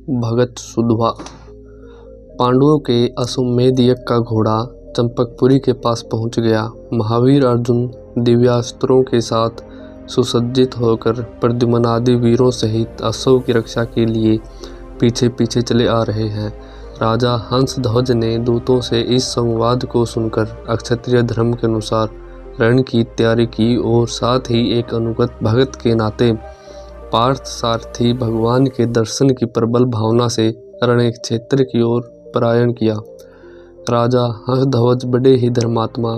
भगत सुधवा। पांडवों के अश्वमेध यज्ञ का घोड़ा चंपकपुरी के पास पहुंच गया। महावीर अर्जुन दिव्यास्त्रों के साथ सुसज्जित होकर प्रद्युम्नादि वीरों सहित अश्व की रक्षा के लिए पीछे पीछे चले आ रहे हैं। राजा हंसध्वज ने दूतों से इस संवाद को सुनकर अक्षत्रिय धर्म के अनुसार रण की तैयारी की और साथ ही एक अनुगत भगत के नाते पार्थ सारथी भगवान के दर्शन की प्रबल भावना से रण क्षेत्र की ओर पलायन किया। राजा हंसध्वज बड़े ही धर्मात्मा,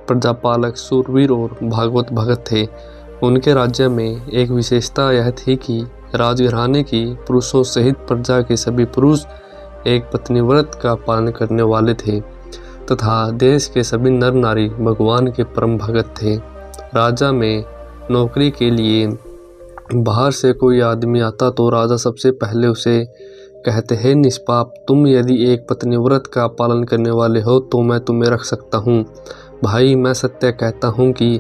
प्रजापालक, शूरवीर और भागवत भगत थे। उनके राज्य में एक विशेषता यह थी कि राजघराने की पुरुषों सहित प्रजा के सभी पुरुष एक पत्नी व्रत का पालन करने वाले थे तथा देश के सभी नर नारी भगवान के परम भगत थे। राजा में नौकरी के लिए बाहर से कोई आदमी आता तो राजा सबसे पहले उसे कहते हैं, निष्पाप, तुम यदि एक पत्नी व्रत का पालन करने वाले हो तो मैं तुम्हें रख सकता हूँ। भाई, मैं सत्य कहता हूँ कि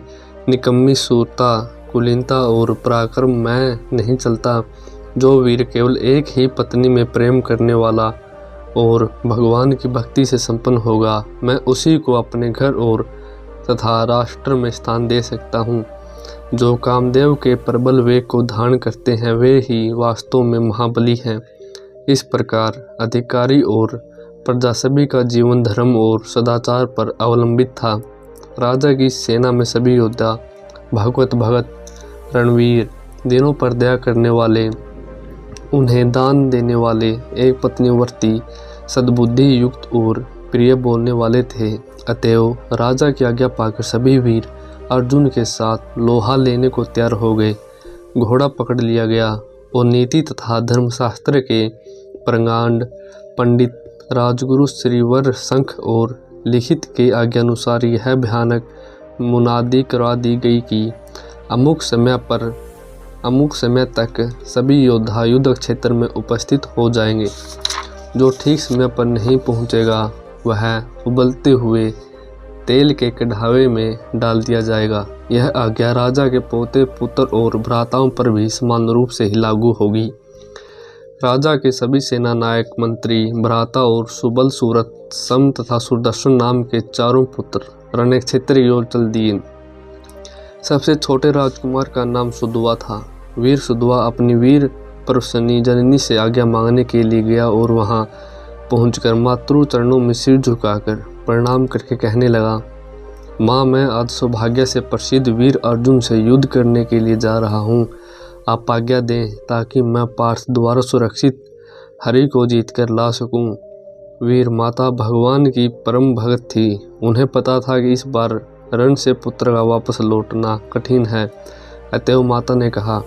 निकम्मी शूरता, कुलीनता और पराक्रम मैं नहीं चलता। जो वीर केवल एक ही पत्नी में प्रेम करने वाला और भगवान की भक्ति से संपन्न होगा, मैं उसी को अपने घर और तथा राष्ट्र में स्थान दे सकता हूँ। जो कामदेव के प्रबल वेग को धारण करते हैं वे ही वास्तव में महाबली हैं। इस प्रकार अधिकारी और प्रजा सभी का जीवन धर्म और सदाचार पर अवलंबित था। राजा की सेना में सभी योद्धा भागवत भगत, रणवीर, दिनों पर दया करने वाले, उन्हें दान देने वाले, एक पत्नीवर्ती, सद्बुद्धि युक्त और प्रिय बोलने वाले थे। अतएव राजा की आज्ञा पाकर सभी वीर अर्जुन के साथ लोहा लेने को तैयार हो गए। घोड़ा पकड़ लिया गया और नीति तथा धर्मशास्त्र के प्रगांड पंडित राजगुरु श्रीवर शंख और लिखित के आज्ञानुसार यह भयानक मुनादी करा दी गई कि अमुक समय तक सभी योद्धा युद्ध क्षेत्र में उपस्थित हो जाएंगे। जो ठीक समय पर नहीं पहुंचेगा वह उबलते हुए तेल के कढ़ावे में डाल दिया जाएगा। यह आज्ञा राजा के पोते, पुत्र और भ्राताओं पर भी समान रूप से ही लागू होगी। राजा के सभी सेना नायक, मंत्री, भ्राता और सुबल सूरत, सम तथा सुदर्शन नाम के चारों पुत्र रण क्षेत्र की ओर चल दिए। सबसे छोटे राजकुमार का नाम सुधवा था। वीर सुधवा अपनी वीर परसनी जननी से आज्ञा मांगने के लिए गया और वहां पहुंचकर मातृ चरणों में सिर झुकाकर प्रणाम करके कहने लगा, माँ, मैं आज सौभाग्य से प्रसिद्ध वीर अर्जुन से युद्ध करने के लिए जा रहा हूँ। आप आज्ञा दें ताकि मैं पार्थ द्वारा सुरक्षित हरि को जीत कर ला सकूं। वीर माता भगवान की परम भगत थी। उन्हें पता था कि इस बार रण से पुत्र का वापस लौटना कठिन है। अतएव माता ने कहा,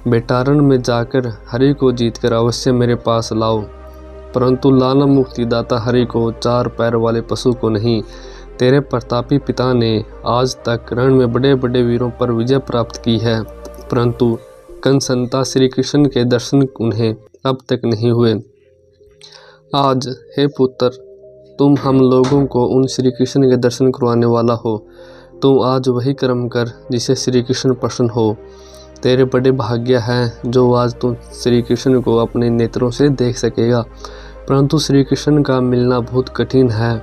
बेटा, रण में जाकर हरि को जीतकर अवश्य मेरे पास लाओ, परंतु लाना मुक्तिदाता हरि को, चार पैर वाले पशु को नहीं। तेरे प्रतापी पिता ने आज तक रण में बड़े बड़े वीरों पर विजय प्राप्त की है, परंतु कंसंता श्री कृष्ण के दर्शन उन्हें अब तक नहीं हुए। आज हे पुत्र, तुम हम लोगों को उन श्री कृष्ण के दर्शन करवाने वाला हो। तुम आज वही कर्म कर जिसे श्री कृष्ण प्रसन्न हो। तेरे बड़े भाग्य हैं जो आज तुम श्री कृष्ण को अपने नेत्रों से देख सकेगा, परंतु श्री कृष्ण का मिलना बहुत कठिन है।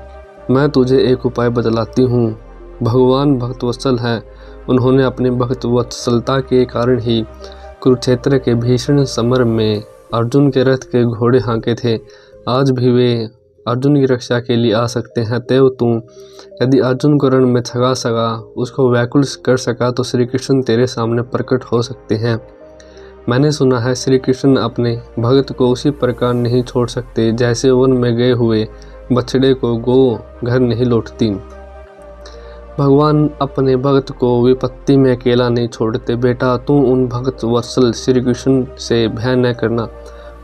मैं तुझे एक उपाय बतलाती हूँ। भगवान भक्तवत्सल हैं। उन्होंने अपनी भक्तवत्सलता के कारण ही कुरुक्षेत्र के भीषण समर में अर्जुन के रथ के घोड़े हाँके थे। आज भी वे अर्जुन की रक्षा के लिए आ सकते हैं। तेव तू यदि अर्जुन को रण में छगा सका, उसको व्याकुल कर सका, तो श्री कृष्ण तेरे सामने प्रकट हो सकते हैं। मैंने सुना है श्री कृष्ण अपने भक्त को उसी प्रकार नहीं छोड़ सकते जैसे वन में गए हुए बछड़े को गौ घर नहीं लौटती। भगवान अपने भक्त को विपत्ति में अकेला नहीं छोड़ते। बेटा, तू उन भक्त वत्सल श्री कृष्ण से भय न करना।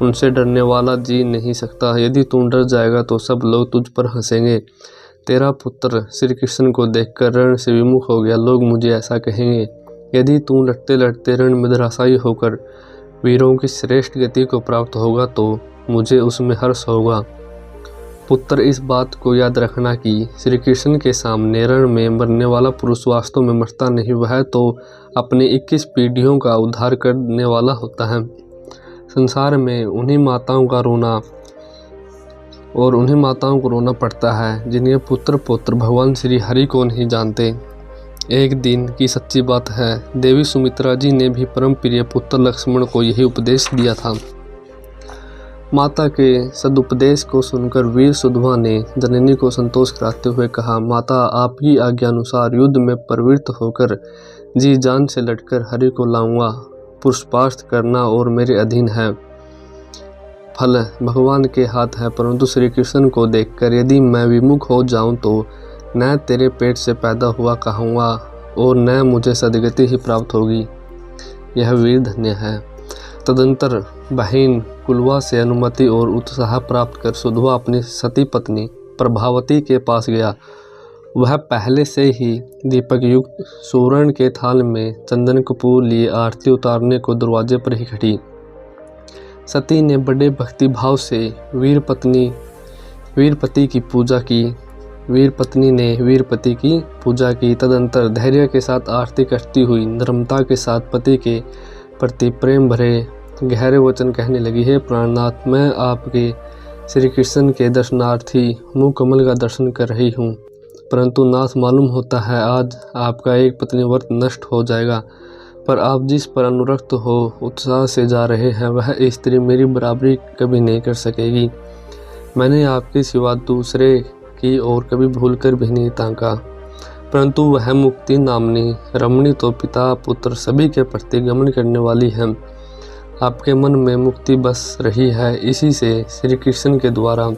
उनसे डरने वाला जी नहीं सकता। यदि तू डर जाएगा तो सब लोग तुझ पर हंसेंगे। तेरा पुत्र श्री कृष्ण को देखकर रण से विमुख हो गया, लोग मुझे ऐसा कहेंगे। यदि तू लड़ते लड़ते रण में धराशायी होकर वीरों की श्रेष्ठ गति को प्राप्त होगा तो मुझे उसमें हर्ष होगा। पुत्र, इस बात को याद रखना कि श्री कृष्ण के सामने रण में मरने वाला पुरुष वास्तव में मरता नहीं, वह तो अपने 21 पीढ़ियों का उद्धार करने वाला होता है। संसार में उन्हीं माताओं को रोना पड़ता है जिनके पुत्र पौत्र भगवान श्री हरि को नहीं जानते। एक दिन की सच्ची बात है, देवी सुमित्रा जी ने भी परम प्रिय पुत्र लक्ष्मण को यही उपदेश दिया था। माता के सदुपदेश को सुनकर वीर सुधवा ने जननी को संतोष कराते हुए कहा, माता आपकी आज्ञा अनुसार युद्ध में प्रवृत्त होकर जी जान से लड़कर हरि को लाऊंगा। पुरुषार्थ करना और मेरे अधीन है, फल भगवान के हाथ है। परंतु श्री कृष्ण को देखकर यदि मैं विमुख हो जाऊं तो न तेरे पेट से पैदा हुआ कहूँगा और न मुझे सदगति ही प्राप्त होगी। यह वीर धन्य है। तदंतर बहन कुलवा से अनुमति और उत्साह प्राप्त कर सुधवा अपनी सती पत्नी प्रभावती के पास गया। वह पहले से ही दीपक युक्त सुवर्ण के थाल में चंदन कपूर लिए आरती उतारने को दरवाजे पर ही खड़ी। सती ने बड़े भक्ति भाव से वीरपति की पूजा की। तदंतर धैर्य के साथ आरती करती हुई नम्रता के साथ पति के प्रति प्रेम भरे गहरे वचन कहने लगी, हे प्राणनाथ, मैं आपके श्री कृष्ण के दर्शनार्थी मुँह कमल का दर्शन कर रही हूँ, परंतु नाथ मालूम होता है आज आपका एक पत्नी व्रत नष्ट हो जाएगा, पर आप जिस पर अनुरक्त हो उत्साह से जा रहे हैं वह स्त्री मेरी बराबरी कभी नहीं कर सकेगी। मैंने आपके सिवा दूसरे की और कभी भूलकर भी नहीं ताका, परंतु वह मुक्ति नामनी रमणी तो पिता पुत्र सभी के प्रति गमन करने वाली है। आपके मन में मुक्ति बस रही है, इसी से श्री कृष्ण के द्वारा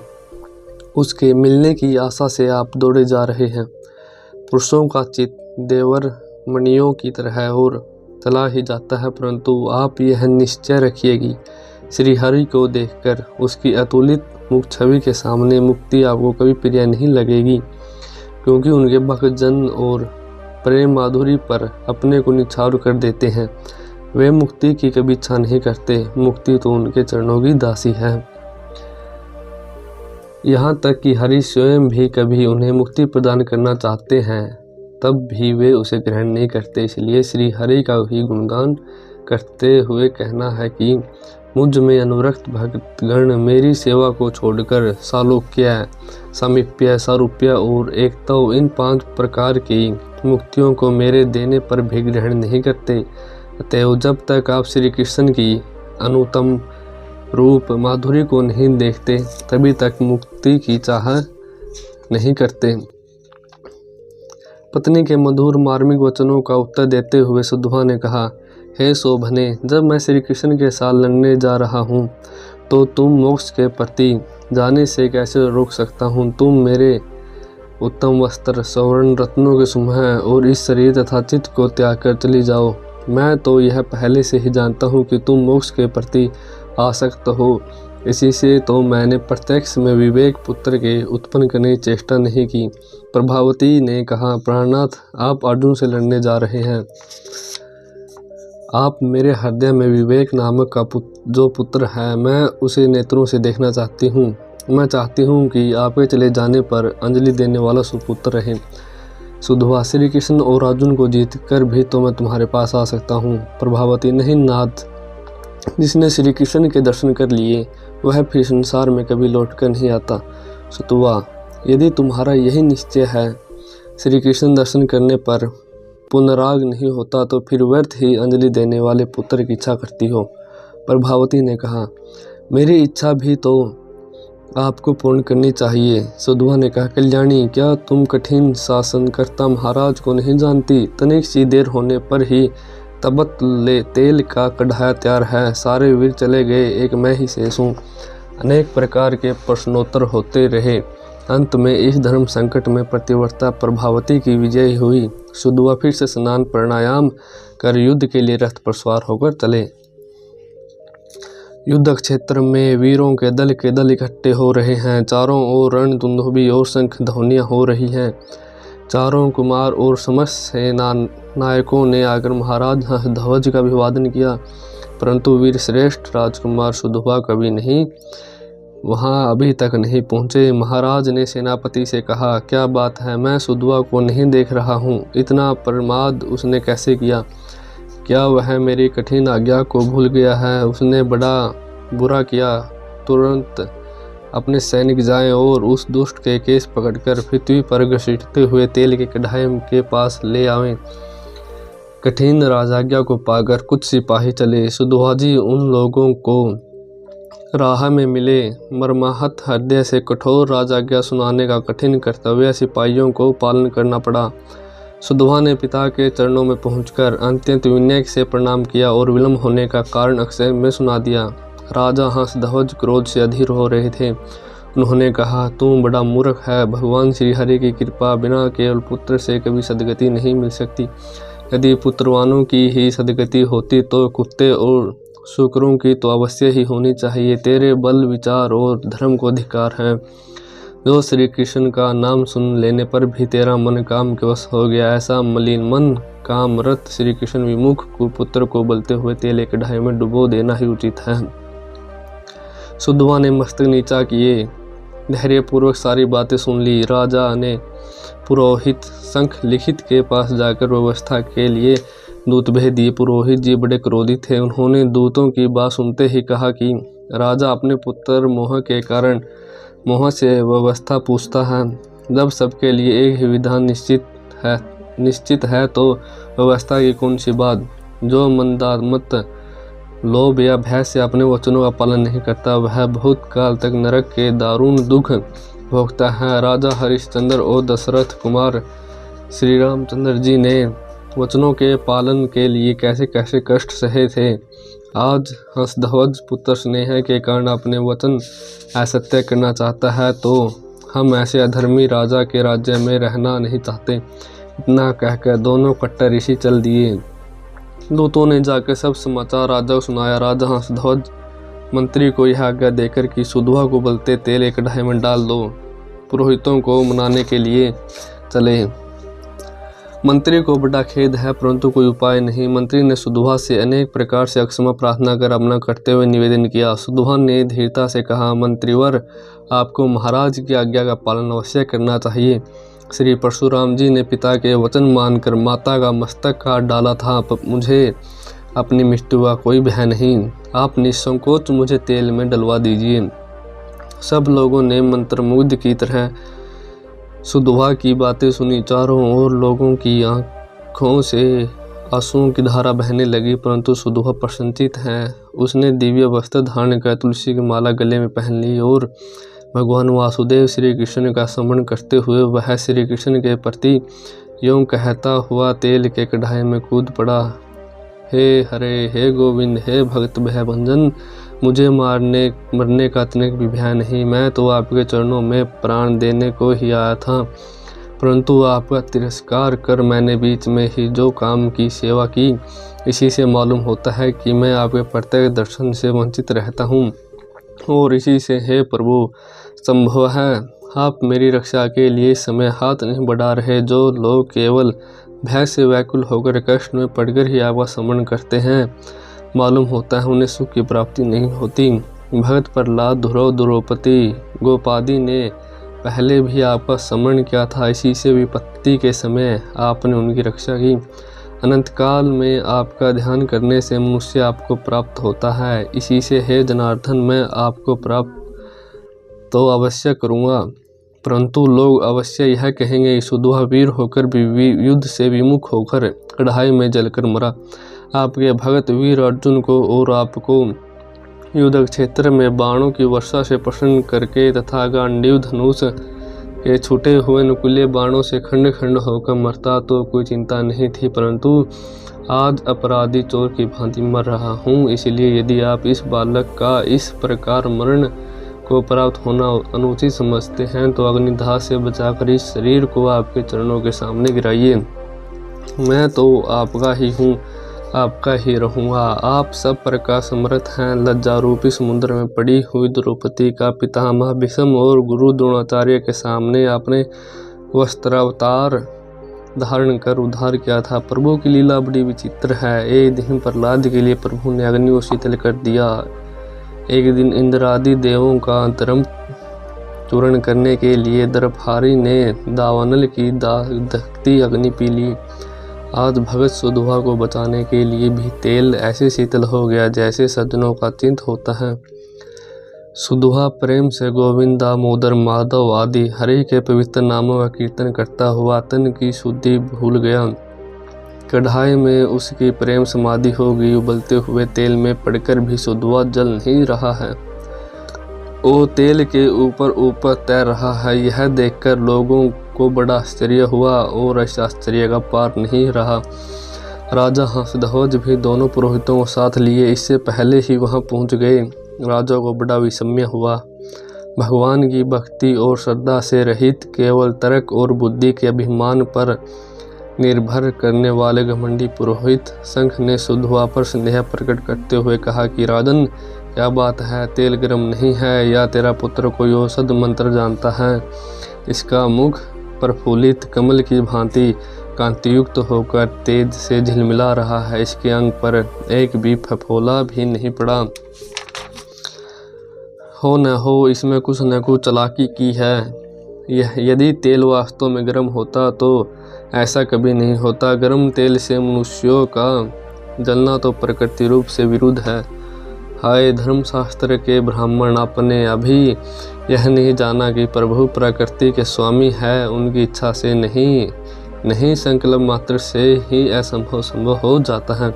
उसके मिलने की आशा से आप दौड़े जा रहे हैं। पुरुषों का चित्त देवर मणियों की तरह और चला ही जाता है, परंतु आप यह निश्चय रखिएगी श्री हरि को देखकर उसकी अतुलित मुख छवि के सामने मुक्ति आपको कभी प्रिय नहीं लगेगी, क्योंकि उनके भक्तजन और प्रेम माधुरी पर अपने को निछावर कर देते हैं। वे मुक्ति की कभी इच्छा नहीं करते, मुक्ति तो उनके चरणों की दासी है। यहाँ तक कि हरि स्वयं भी कभी उन्हें मुक्ति प्रदान करना चाहते हैं, तब भी वे उसे ग्रहण नहीं करते। इसलिए श्री हरि का ही गुणगान करते हुए कहना है कि मुझ में अनुरक्त भक्तगण मेरी सेवा को छोड़कर सालोक्य, सामीप्य, सारूप्य और एकत्व इन 5 प्रकार की मुक्तियों को मेरे देने पर भी ग्रहण नहीं करते। अतएव जब तक आप श्री कृष्ण की अनुत्तम रूप माधुरी को नहीं देखते तभी तक मुक्ति की चाह नहीं करते। पत्नी के मधुर मार्मिक वचनों का उत्तर देते हुए सुधवा ने कहा, हे शोभने, जब मैं श्री कृष्ण के साथ लड़ने जा रहा हूँ तो तुम मोक्ष के प्रति जाने से कैसे रोक सकता हूँ। तुम मेरे उत्तम वस्त्र स्वर्ण रत्नों के समूह और इस शरीर तथा चित्त को त्याग कर चली जाओ। मैं तो यह पहले से ही जानता हूँ कि तुम मोक्ष के प्रति आसक्त हो, इसी से तो मैंने प्रत्यक्ष में विवेक पुत्र के उत्पन्न करने की चेष्टा नहीं की। प्रभावती ने कहा, प्राणनाथ, आप अर्जुन से लड़ने जा रहे हैं। आप मेरे हृदय में विवेक नामक का जो पुत्र है, मैं उसे नेत्रों से देखना चाहती हूँ। मैं चाहती हूँ कि आपके चले जाने पर अंजलि देने वाला सुपुत्र रहे। सुधवा, श्री कृष्ण और अर्जुन को जीत कर भी तो मैं तुम्हारे पास आ सकता हूँ। प्रभावती, नहीं नाथ, जिसने श्री कृष्ण के दर्शन कर लिए वह फिर संसार में कभी लौट कर नहीं आता। सुतवा, यदि तुम्हारा यही निश्चय है श्री कृष्ण दर्शन करने पर पुनराग नहीं होता तो फिर व्यर्थ ही अंजलि देने वाले पुत्र की इच्छा करती हो। प्रभावती ने कहा, मेरी इच्छा भी तो आपको पूर्ण करनी चाहिए। सुधवा ने कहा, कल्याणी, क्या तुम कठिन शासनकर्ता महाराज को नहीं जानती? तनिक सी देर होने पर ही तबत तेल का कढ़ाया तैयार है। सारे वीर चले गए, एक मैं ही शेष हूँ। अनेक प्रकार के प्रश्नोत्तर होते रहे। अंत में इस धर्म संकट में प्रतिवर्ता प्रभावती की विजय हुई। सुधवा फिर से स्नान प्राणायाम कर युद्ध के लिए रथ पर सवार होकर चले। युद्ध क्षेत्र में वीरों के दल इकट्ठे हो रहे हैं। चारों ओर रणदुंदुभी और शंख ध्वनियाँ हो रही हैं। चारों कुमार और समस्त सेना नायकों ने आकर महाराज ध्वज का अभिवादन किया, परंतु वीर श्रेष्ठ राजकुमार सुधवा कभी नहीं वहां अभी तक नहीं पहुंचे। महाराज ने सेनापति से कहा, क्या बात है, मैं सुधवा को नहीं देख रहा हूं। इतना प्रमाद उसने कैसे किया? क्या वह मेरी कठिन आज्ञा को भूल गया है? उसने बड़ा बुरा किया। तुरंत अपने सैनिक जाएं और उस दुष्ट के केस पकड़कर पृथ्वी पर घसीटते हुए तेल की कढ़ाई के पास ले आवें। कठिन राजाज्ञा को पाकर कुछ सिपाही चले। सुधोजी उन लोगों को राह में मिले। मर्माहत हृदय से कठोर राजाज्ञा सुनाने का कठिन कर्तव्य सिपाहियों को पालन करना पड़ा। सुधोवा ने पिता के चरणों में पहुंचकर अत्यंत विनय से प्रणाम किया और विलम्ब होने का कारण अक्षय में सुना दिया। राजा हंसध्वज क्रोध से अधीर हो रहे थे। उन्होंने कहा, तुम बड़ा मूर्ख है। भगवान श्री हरि की कृपा बिना केवल पुत्र से कभी सदगति नहीं मिल सकती। यदि पुत्रवानों की ही सदगति होती तो कुत्ते और शुकरों की तो अवश्य ही होनी चाहिए। तेरे बल, विचार और धर्म को अधिकार है। जो श्री कृष्ण का नाम सुन लेने पर भी तेरा मन काम के वश हो गया, ऐसा मलिन मन कामरत श्री कृष्ण विमुख कुपुत्र को बलते हुए तेल की कढ़ाई में डुबो देना ही उचित है। सुधोवा ने मस्तक नीचा किए धैर्यपूर्वक सारी बातें सुन ली। राजा ने पुरोहित शंख लिखित के पास जाकर व्यवस्था के लिए दूत भेज दिए। पुरोहित जी बड़े क्रोधित थे। उन्होंने दूतों की बात सुनते ही कहा कि राजा अपने पुत्र मोह के कारण मोह से व्यवस्था पूछता है। जब सबके लिए एक ही विधान निश्चित है तो व्यवस्था की कौन सी बात? जो मंदामत लोभ या भय से अपने वचनों का पालन नहीं करता, वह बहुत काल तक नरक के दारुण दुख भोगता है। राजा हरिश्चंद्र और दशरथ कुमार श्री रामचंद्र जी ने वचनों के पालन के लिए कैसे कैसे कष्ट सहे थे। आज हंसध्वज पुत्र स्नेह के कारण अपने वचन असत्य करना चाहता है, तो हम ऐसे अधर्मी राजा के राज्य में रहना नहीं चाहते। इतना कहकर दोनों कट्टर ऋषि चल दिए। दूतों ने जाकर सब समाचार राजा को सुनाया। राजा हंसध्वज मंत्री को यह आज्ञा देकर कि सुधोवा को बलते तेल एक कढ़ाई में डाल दो, पुरोहितों को मनाने के लिए चले। मंत्री को बड़ा खेद है, परंतु कोई उपाय नहीं। मंत्री ने सुधोवा से अनेक प्रकार से अक्षमा प्रार्थना कर अपना करते हुए निवेदन किया। सुधोवा ने धीरता से कहा, मंत्रीवर, आपको महाराज की आज्ञा का पालन अवश्य करना चाहिए। श्री परशुराम जी ने पिता के वचन मानकर माता का मस्तक काट डाला था। मुझे अपनी मृत्यु का कोई भय नहीं। आप निसंकोच मुझे तेल में डलवा दीजिए। सब लोगों ने मंत्रमुग्ध की तरह सुधोवा की बातें सुनी। चारों ओर लोगों की आंखों से आंसुओं की धारा बहने लगी, परंतु सुधोवा प्रसन्नचित्त है। उसने दिव्य वस्त्र धारण कर तुलसी की माला गले में पहन ली और भगवान वासुदेव श्री कृष्ण का स्मरण करते हुए वह श्री कृष्ण के प्रति यूं कहता हुआ तेल के कढ़ाई में कूद पड़ा। हे हरे, हे गोविंद, हे भक्त भय भंजन, मुझे मरने का तनिक भी भय नहीं। मैं तो आपके चरणों में प्राण देने को ही आया था, परंतु आपका तिरस्कार कर मैंने बीच में ही जो काम की सेवा की, इसी से मालूम होता है कि मैं आपके प्रत्येक दर्शन से वंचित रहता हूँ और इसी से हे प्रभु संभव है आप मेरी रक्षा के लिए इस समय हाथ नहीं बढ़ा रहे। जो लोग केवल भय से व्याकुल होकर कष्ट में पड़कर ही आपका स्मरण करते हैं, मालूम होता है उन्हें सुख की प्राप्ति नहीं होती। भगत प्रहलाद, ध्रुव, द्रौपदी, गोपादी ने पहले भी आपका स्मरण किया था, इसी से विपत्ति के समय आपने उनकी रक्षा की। अनंत काल में आपका ध्यान करने से मनुष्य आपको प्राप्त होता है, इसी से हे जनार्दन मैं आपको प्राप्त तो अवश्य करूँगा। परंतु लोग अवश्य यह कहेंगे, सुधोवा वीर होकर भी युद्ध से विमुख होकर कढ़ाई में जलकर मरा। आपके भगत वीर अर्जुन को और आपको युद्ध क्षेत्र में बाणों की वर्षा से प्रसन्न करके तथा गांडीव धनुष के छूटे हुए नुकीले बाणों से खंड खंड होकर मरता तो कोई चिंता नहीं थी, परंतु आज अपराधी चोर की भांति मर रहा हूँ। इसलिए यदि आप इस बालक का इस प्रकार मरण को प्राप्त होना अनुचित समझते हैं तो अग्निदाह से बचाकर इस शरीर को आपके चरणों के सामने गिराइए। मैं तो आपका ही हूँ, आपका ही रहूँगा। आप सब प्रकार समर्थ हैं। लज्जा रूपी समुद्र में पड़ी हुई द्रौपदी का पितामह भीष्म और गुरु द्रोणाचार्य के सामने आपने वस्त्रावतार धारण कर उद्धार किया था। प्रभु की लीला बड़ी विचित्र है। एक दिन प्रहलाद के लिए प्रभु ने अग्नि को शीतल कर दिया। एक दिन इंद्र आदि देवों का धर्म चूर्ण करने के लिए दरफारी ने दावानल की दहकती अग्नि पी ली। आज भगत सुधुआ को बचाने के लिए भी तेल ऐसे शीतल हो गया जैसे सज्जनों का चिंत होता है। सुधुआ प्रेम से गोविंद, दामोदर, माधव आदि हरि के पवित्र नामों का कीर्तन करता हुआ तन की शुद्धि भूल गया। कढ़ाई में उसकी प्रेम समाधि हो गई। उबलते हुए तेल में पड़कर भी सुधुआ जल नहीं रहा है, वो तेल के ऊपर ऊपर तैर रहा है। यह देखकर लोगों को बड़ा आश्चर्य हुआ और इस आश्चर्य का पार नहीं रहा। राजा हंसध्वज भी दोनों पुरोहितों को साथ लिए इससे पहले ही वहां पहुंच गए। राजा को बड़ा विस्मय हुआ। भगवान की भक्ति और श्रद्धा से रहित, केवल तर्क और बुद्धि के अभिमान पर निर्भर करने वाले घमंडी पुरोहित शंख ने सुधुआ पर संदेह प्रकट करते हुए कहा कि राजन, क्या बात है? तेल गर्म नहीं है या तेरा पुत्र कोई औषध मंत्र जानता है? इसका मुख प्रफुल्लित कमल की भांति कांतियुक्त होकर तेज से झिलमिला रहा है। इसके अंग पर एक भी फफोला भी नहीं पड़ा। हो न हो इसमें कुछ न कुछ चालाकी की है। यदि तेल वास्तव में गर्म होता तो ऐसा कभी नहीं होता। गर्म तेल से मनुष्यों का जलना तो प्रकृति रूप से विरुद्ध है। हाय धर्मशास्त्र के ब्राह्मण, आपने अभी यह नहीं जाना कि प्रभु प्रकृति के स्वामी है, उनकी इच्छा से नहीं संकल्प मात्र से ही असंभव संभव हो जाता है।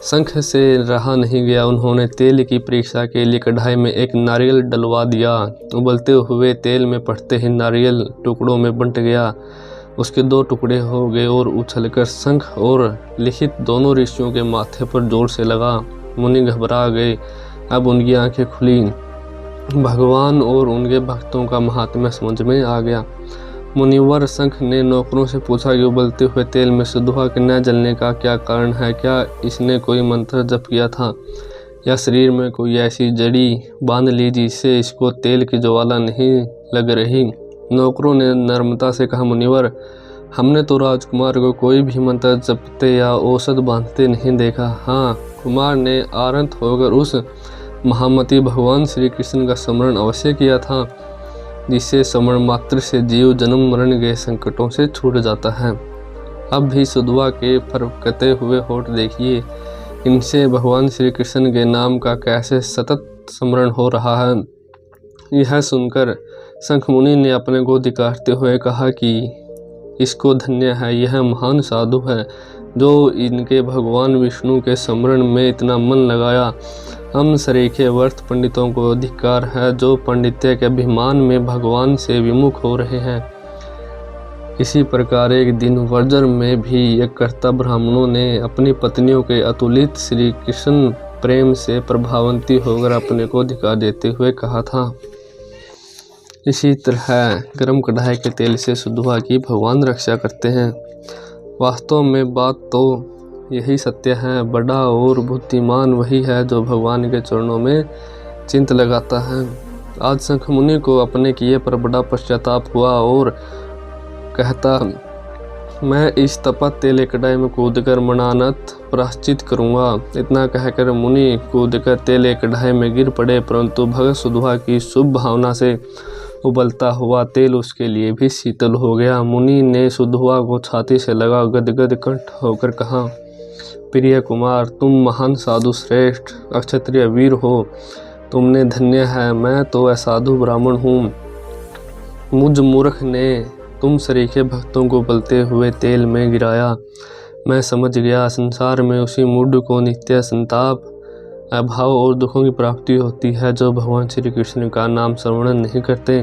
शंख से रहा नहीं गया। उन्होंने तेल की परीक्षा के लिए कढ़ाई में एक नारियल डलवा दिया। उबलते हुए तेल में पड़ते ही नारियल टुकड़ों में बंट गया। उसके 2 टुकड़े हो गए और उछलकर शंख और लिखित दोनों ऋषियों के माथे पर जोर से लगा। मुनि घबरा गए। अब उनकी आंखें खुली। भगवान और उनके भक्तों का महात्म्य समझ में आ गया। मुनिवर शंख ने नौकरों से पूछा कि उबलते हुए तेल में सुधुआ के न जलने का क्या कारण है? क्या इसने कोई मंत्र जप किया था या शरीर में कोई ऐसी जड़ी बांध ली जिससे इसको तेल की ज्वाला नहीं लग रही? नौकरों ने नम्रता से कहा, मुनिवर, हमने तो राजकुमार को कोई भी मंत्र जपते या औषध बांधते नहीं देखा। हाँ, कुमार ने आरंत होकर उस महामती भगवान श्री कृष्ण का स्मरण अवश्य किया था, जिससे स्मरण मात्र से जीव जन्म मरण के संकटों से छूट जाता है। अब भी सुधुआ के फरकते हुए होठ देखिए, इनसे भगवान श्री कृष्ण के नाम का कैसे सतत स्मरण हो रहा है। यह सुनकर शंख मुनि ने अपने को धिक्कारते हुए कहा कि इसको धन्य है, यह महान साधु है जो इनके भगवान विष्णु के स्मरण में इतना मन लगाया। हम सरीखे व्यर्थ पंडितों को धिक्कार है जो पंडित्य के अभिमान में भगवान से विमुख हो रहे हैं। इसी प्रकार एक दिन वर्जर में भी एक कर्ता ब्राह्मणों ने अपनी पत्नियों के अतुलित श्री कृष्ण प्रेम से प्रभावंती होकर अपने को धिक्कार देते हुए कहा था। इसी तरह गर्म कढ़ाई के तेल से सुधुआ की भगवान रक्षा करते हैं। वास्तव में बात तो यही सत्य है। बड़ा और बुद्धिमान वही है जो भगवान के चरणों में चिंत लगाता है। आज शंख मुनि को अपने किए पर बड़ा पश्चाताप हुआ और कहता, मैं इस तपत तेले कढ़ाई में कूदकर मनानत प्राश्चित करूँगा। इतना कहकर मुनि कूदकर तेले कढ़ाई में गिर पड़े, परंतु भगत सुधुआ की शुभ भावना से उबलता हुआ तेल उसके लिए भी शीतल हो गया। मुनि ने सुधुआ को छाती से लगा गदगद कंठ होकर कहा, प्रिय कुमार, तुम महान साधु श्रेष्ठ अक्षत्रिय वीर हो, तुमने धन्य है। मैं तो असाधु ब्राह्मण हूँ। मुझ मूर्ख ने तुम सरीखे भक्तों को उबलते हुए तेल में गिराया। मैं समझ गया, संसार में उसी मूढ़ को नित्य संताप, अभाव और दुखों की प्राप्ति होती है जो भगवान श्री कृष्ण का नाम श्रवण नहीं करते।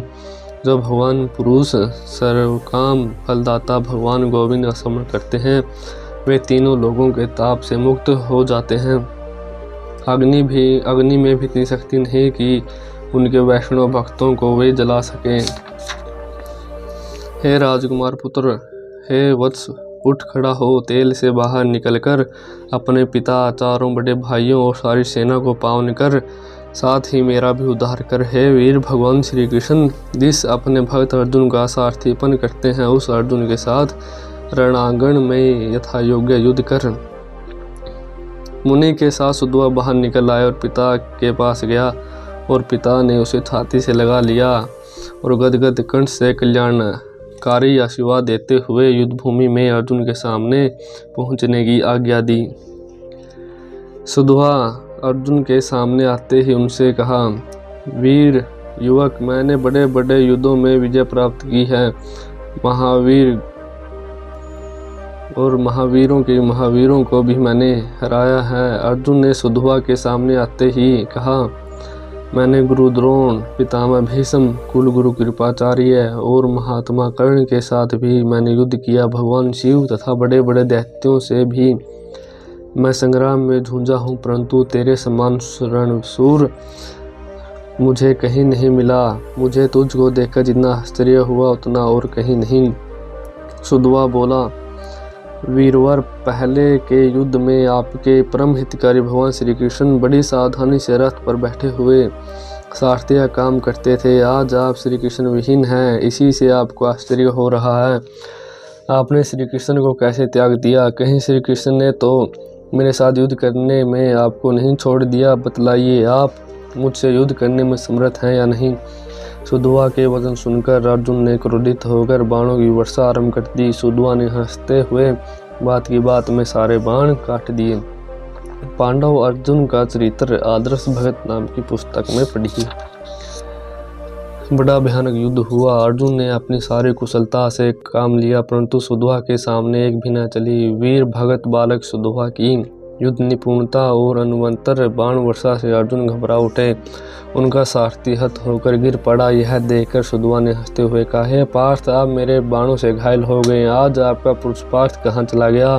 जो भगवान पुरुष सर्वकाम फलदाता भगवान गोविंद का स्मरण करते हैं, वे तीनों लोगों के ताप से मुक्त हो जाते हैं। अग्नि में भी इतनी शक्ति नहीं कि उनके वैष्णव भक्तों को वे जला सकें। हे राजकुमार पुत्र, हे वत्स, उठ खड़ा हो। तेल से बाहर निकलकर अपने पिता, चारों बड़े भाइयों और सारी सेना को पावन कर, साथ ही मेरा भी उद्धार कर। हे वीर, भगवान श्री कृष्ण जिस अपने भक्त अर्जुन का सारथीपन करते हैं, उस अर्जुन के साथ रणांगण में यथा योग्य युद्ध कर। मुनि के साथ सुधुआ बाहर निकल आया और पिता के पास गया और पिता ने उसे छाती से लगा लिया और गदगद कंठ से कल्याण कारी आशीर्वाद देते हुए युद्धभूमि में अर्जुन के सामने पहुंचने की आज्ञा दी। सुधवा अर्जुन के सामने आते ही उनसे कहा, वीर युवक, मैंने बड़े बड़े युद्धों में विजय प्राप्त की है। महावीर और महावीरों को भी मैंने हराया है। अर्जुन ने सुधवा के सामने आते ही कहा, मैंने गुरु द्रोण, पितामह भीष्म, कुलगुरु कृपाचार्य और महात्मा कर्ण के साथ भी मैंने युद्ध किया। भगवान शिव तथा बड़े बड़े दैत्यों से भी मैं संग्राम में झूंझा हूँ, परंतु तेरे समान रणशूर मुझे कहीं नहीं मिला। मुझे तुझको देखकर जितना आश्चर्य हुआ उतना और कहीं नहीं। सुधवा बोला, वीरवर, पहले के युद्ध में आपके परम हितकारी भगवान श्री कृष्ण बड़ी सावधानी से रथ पर बैठे हुए सारथी का काम करते थे। आज आप श्री कृष्ण विहीन हैं, इसी से आपको आश्चर्य हो रहा है। आपने श्री कृष्ण को कैसे त्याग दिया? कहीं श्री कृष्ण ने तो मेरे साथ युद्ध करने में आपको नहीं छोड़ दिया। बतलाइए, आप मुझसे युद्ध करने में समर्थ हैं या नहीं? सुधवा के वचन सुनकर अर्जुन ने क्रोधित होकर बाणों की वर्षा आरंभ कर दी। सुधवा ने हंसते हुए बात की बात में सारे बाण काट दिए। पांडव अर्जुन का चरित्र आदर्श भगत नाम की पुस्तक में पढ़िए। बड़ा भयानक युद्ध हुआ। अर्जुन ने अपनी सारी कुशलता से काम लिया, परंतु सुधवा के सामने एक भी न चली। वीर भगत बालक सुधवा की युद्ध निपुणता और अनुमंतर बाण वर्षा से अर्जुन घबरा उठे। उनका सारथी हत होकर गिर पड़ा। यह देखकर सुधवा ने हंसते हुए कहा, हे पार्थ, आप मेरे बाणों से घायल हो गए। आज आपका पुरुषार्थ कहाँ चला गया?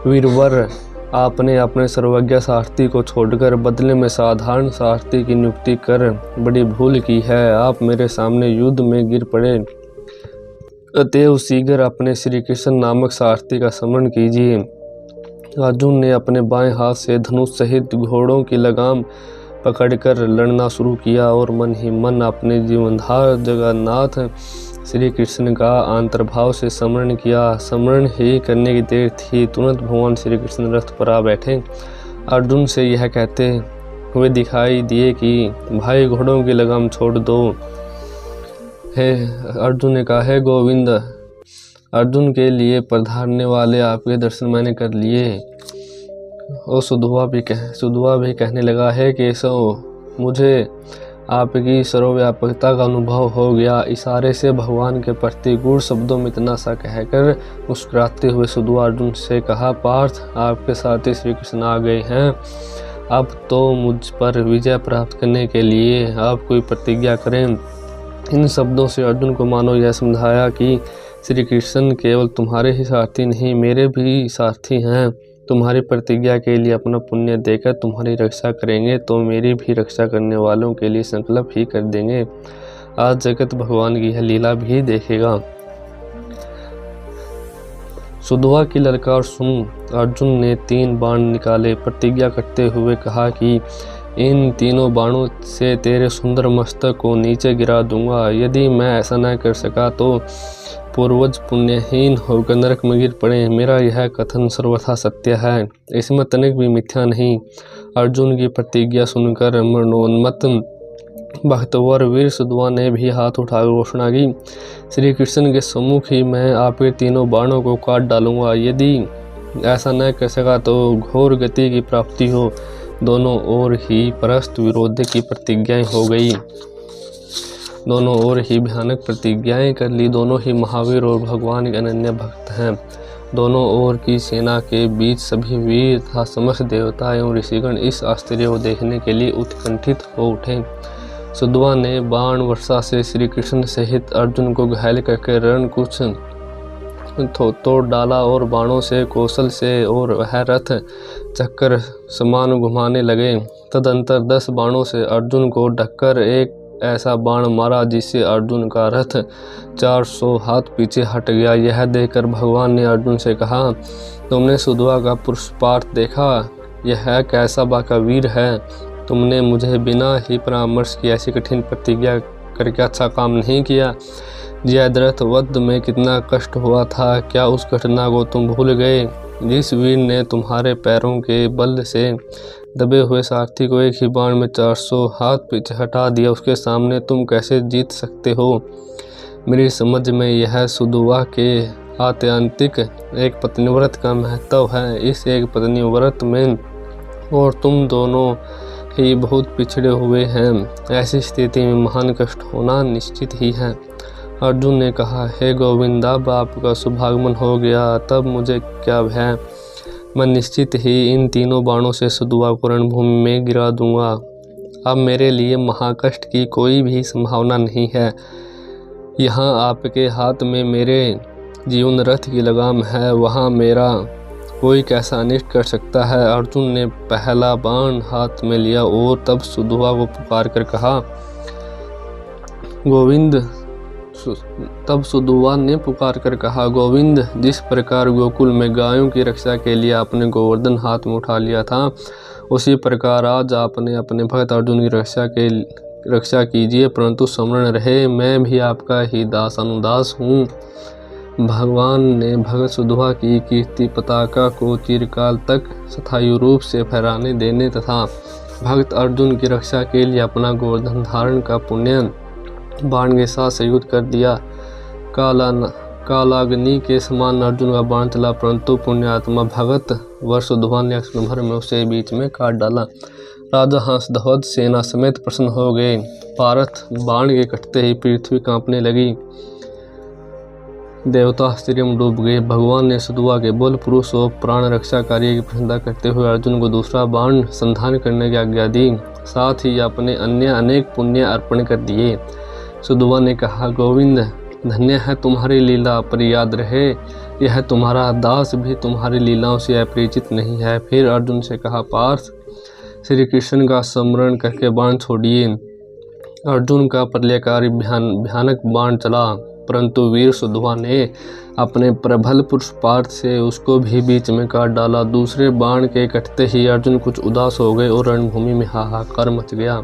वीरवर, आपने अपने सर्वज्ञ सारथी को छोड़कर बदले में साधारण सारथी की नियुक्ति कर बड़ी भूल की है। आप मेरे सामने युद्ध में गिर पड़े। अतएव शीघ्र अपने श्री कृष्ण नामक सारथी का स्मरण कीजिए। अर्जुन ने अपने बाएं हाथ से धनुष सहित घोड़ों की लगाम पकड़कर लड़ना शुरू किया और मन ही मन अपने जीवनधार जगन्नाथ श्री कृष्ण का अंतर्भाव से स्मरण किया। स्मरण ही करने की देर थी, तुरंत भगवान श्री कृष्ण रथ पर आ बैठे। अर्जुन से यह कहते हुए दिखाई दिए कि भाई, घोड़ों की लगाम छोड़ दो। हे अर्जुन ने कहा, हे गोविंद, अर्जुन के लिए पधारने वाले आपके दर्शन मैंने कर लिए। और सुधवा भी कहने लगा, है केशव, मुझे आपकी सर्वव्यापकता का अनुभव हो गया। इशारे से भगवान के प्रति गूढ़ शब्दों में इतना सा कहकर मुस्कुराते हुए सुधवा अर्जुन से कहा, पार्थ, आपके साथी श्री कृष्ण आ गए हैं। अब तो मुझ पर विजय प्राप्त करने के लिए आप कोई प्रतिज्ञा करें। इन शब्दों से अर्जुन को मानो यह समझाया कि श्री कृष्ण केवल तुम्हारे ही सारथी नहीं, मेरे भी सारथी हैं। तुम्हारी प्रतिज्ञा के लिए अपना पुण्य देकर तुम्हारी रक्षा करेंगे तो मेरी भी रक्षा करने वालों के लिए संकल्प ही कर देंगे। आज जगत भगवान की यह लीला भी देखेगा। सुधवा की ललकार सुन अर्जुन ने 3 बाण निकाले। प्रतिज्ञा करते हुए कहा कि इन तीनों बाणों से तेरे सुंदर मस्तक को नीचे गिरा दूंगा। यदि मैं ऐसा न कर सका तो पूर्वज पुण्यहीन होकर नरक में गिर पड़े। मेरा यह कथन सर्वथा सत्य है, इसमें तनिक भी मिथ्या नहीं। अर्जुन की प्रतिज्ञा सुनकर मरणोन्मत्त भक्तवर वीर सुधवा ने भी हाथ उठाकर घोषणा की, श्री कृष्ण के सम्मुख ही मैं आपके तीनों बाणों को काट डालूंगा। यदि ऐसा न कर सका तो घोर गति की प्राप्ति हो। दोनों ओर ही परस्पर विरोध की प्रतिज्ञाएं हो गई। दोनों ओर ही भयानक प्रतिज्ञाएं कर ली। दोनों ही महावीर और भगवान के अनन्य भक्त हैं। दोनों ओर की सेना के बीच सभी वीर तथा समस्त देवता एवं ऋषिगण इस आश्चर्य को देखने के लिए उत्कंठित हो उठे। सुधवा ने बाण वर्षा से श्री कृष्ण सहित अर्जुन को घायल करके रण कुछ तोड़ डाला और बाणों से कौशल से और वह रथ चक्कर समान घुमाने लगे। तदंतर 10 बाणों से अर्जुन को ढककर एक ऐसा बाण मारा जिससे अर्जुन का रथ 400 हाथ पीछे हट गया। यह देखकर भगवान ने अर्जुन से कहा, तुमने सुधवा का पुरुषार्थ देखा? यह कैसा बाका वीर है। तुमने मुझे बिना ही परामर्श की ऐसी कठिन प्रतिज्ञा करके अच्छा काम नहीं किया। जयद्रथ वध में कितना कष्ट हुआ था, क्या उस घटना को तुम भूल गए? जिस वीर ने तुम्हारे पैरों के बल से दबे हुए सारथी को एक ही बाण में 400 हाथ पीछे हटा दिया, उसके सामने तुम कैसे जीत सकते हो? मेरी समझ में यह सुदुवा के आत्यांतिक एक पत्नी व्रत का महत्व है। इस एक पत्नी व्रत में और तुम दोनों ही बहुत पिछड़े हुए हैं। ऐसी स्थिति में महान कष्ट होना निश्चित ही है। अर्जुन ने कहा, हे गोविंद, अब आपका शुभागमन हो गया, तब मुझे क्या भय। मैं निश्चित ही इन तीनों बाणों से सुदुवा को रणभूमि में गिरा दूंगा। अब मेरे लिए महाकष्ट की कोई भी संभावना नहीं है। यहाँ आपके हाथ में मेरे जीवन रथ की लगाम है, वहाँ मेरा कोई कैसा अनिष्ट कर सकता है। अर्जुन ने पहला बाण हाथ में लिया और तब सुदुवा को पुकार कर कहा, गोविंद। तब सुदुवा ने पुकार कर कहा, गोविंद, जिस प्रकार गोकुल में गायों की रक्षा के लिए आपने गोवर्धन हाथ में उठा लिया था, उसी प्रकार आज आपने अपने भक्त अर्जुन की रक्षा कीजिए, परंतु स्मरण रहे मैं भी आपका ही दास अनुदास हूँ। भगवान ने भगत सुदुवा की कीर्ति पताका को चिरकाल तक स्थायी रूप से फहराने देने तथा भक्त अर्जुन की रक्षा के लिए अपना गोवर्धन धारण का पुण्य बाण के साथ संयुक्त कर दिया। कालाग्नि के समान अर्जुन का बाण चला, परंतु पुण्यात्मा भगत सुदुवा ने क्षण भर में उसे बीच में काट डाला। राजा हंसध्वज सेना समेत प्रसन्न हो गए। पार्थ बाण के कटते ही पृथ्वी कांपने लगी, देवता आश्चर्य में डूब गए। भगवान ने सुदुवा के बल पुरुष और प्राण रक्षा कार्य की प्रशंसा करते हुए अर्जुन को दूसरा बाण संधान करने की आज्ञा दी, साथ ही अपने अन्य अनेक पुण्य अर्पण कर दिए। सुदुवा ने कहा, गोविंद, धन्य है तुम्हारी लीला, पर याद रहे यह तुम्हारा दास भी तुम्हारी लीलाओं से अपरिचित नहीं है। फिर अर्जुन से कहा, पार्थ, श्री कृष्ण का स्मरण करके बाण छोड़िए। अर्जुन का प्रलयकारी भयानक बाण चला, परंतु वीर सुदुवा ने अपने प्रबल पुरुषपात से उसको भी बीच में काट डाला। दूसरे बाण के कटते ही अर्जुन कुछ उदास हो गए और रणभूमि में हाहाकार मच गया।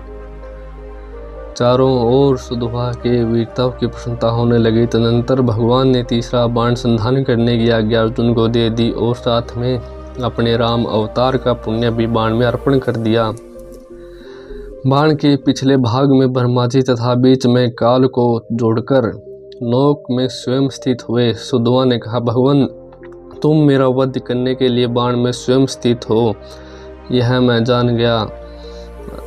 चारों ओर सुदुवा के वीरता की प्रशंसा होने लगी। तदनंतर भगवान ने तीसरा बाण संधान करने की आज्ञा अर्जुन को दे दी और साथ में अपने राम अवतार का पुण्य भी बाण में अर्पण कर दिया। बाण के पिछले भाग में ब्रह्मा जी तथा बीच में काल को जोड़कर नोक में स्वयं स्थित हुए। सुदुवा ने कहा, भगवान, तुम मेरा वध करने के लिए बाण में स्वयं स्थित हो, यह मैं जान गया।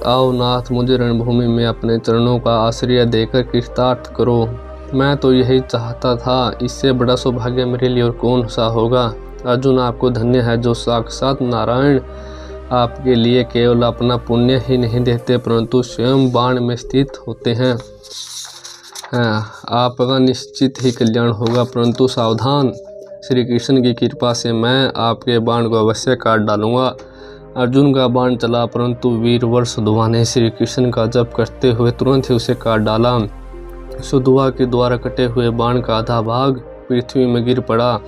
आओ नाथ, मुझे रणभूमि में अपने चरणों का आश्रय देकर कृतार्थ करो। मैं तो यही चाहता था, इससे बड़ा सौभाग्य मेरे लिए और कौन सा होगा। अर्जुन, आपको धन्य है जो साक्षात नारायण आपके लिए केवल अपना पुण्य ही नहीं देते, परंतु स्वयं बाण में स्थित होते हैं। आपका निश्चित ही कल्याण होगा, परंतु सावधान, श्री कृष्ण की कृपा से मैं आपके बाण को अवश्य काट डालूंगा। अर्जुन का बाण चला, परंतु वीरवर सुदुवा ने श्री कृष्ण का जप करते हुए तुरंत ही उसे काट डाला। सुदुवा के द्वारा कटे हुए बाण का आधा भाग पृथ्वी में गिर पड़ा।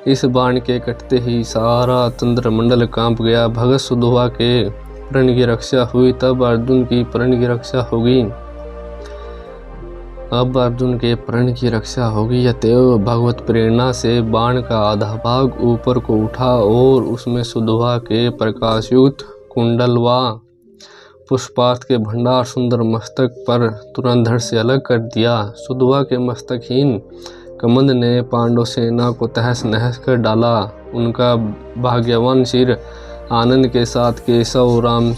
इस बाण के कटते ही सारा चंद्रमंडल कांप गया। भगत सुदुवा के प्रण की रक्षा हुई, तब अर्जुन की प्रण की रक्षा होगी। अब अर्जुन के प्रण की रक्षा होगी। अतएव भगवत प्रेरणा से बाण का आधा भाग ऊपर को उठा और उसमें सुदुवा के प्रकाशयुक्त कुंडल व पुष्पार्थ के भंडार सुंदर मस्तक पर तुरंत धड़ से अलग कर दिया। सुदुवा के मस्तकहीन कमंद ने पांडव सेना को तहस नहस कर डाला। उनका भाग्यवान सिर आनंद के साथ केशव, राम,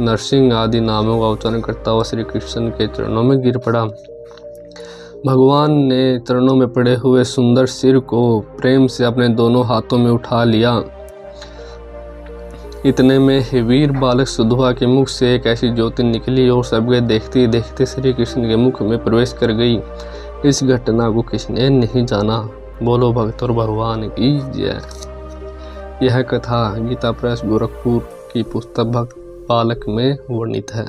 नरसिंह आदि नामों का उच्चारण करता हुआ श्री कृष्ण के चरणों में गिर पड़ा। भगवान ने चरणों में पड़े हुए सुंदर सिर को प्रेम से अपने दोनों हाथों में उठा लिया। इतने में ही वीर बालक सुदुवा के मुख से एक ऐसी ज्योति निकली और सबके देखते देखते श्री कृष्ण के मुख में प्रवेश कर गई। इस घटना को किसने नहीं जाना। बोलो भक्त और भगवान की जय। यह कथा गीता प्रेस गोरखपुर की पुस्तक भक्त बालक में वर्णित है।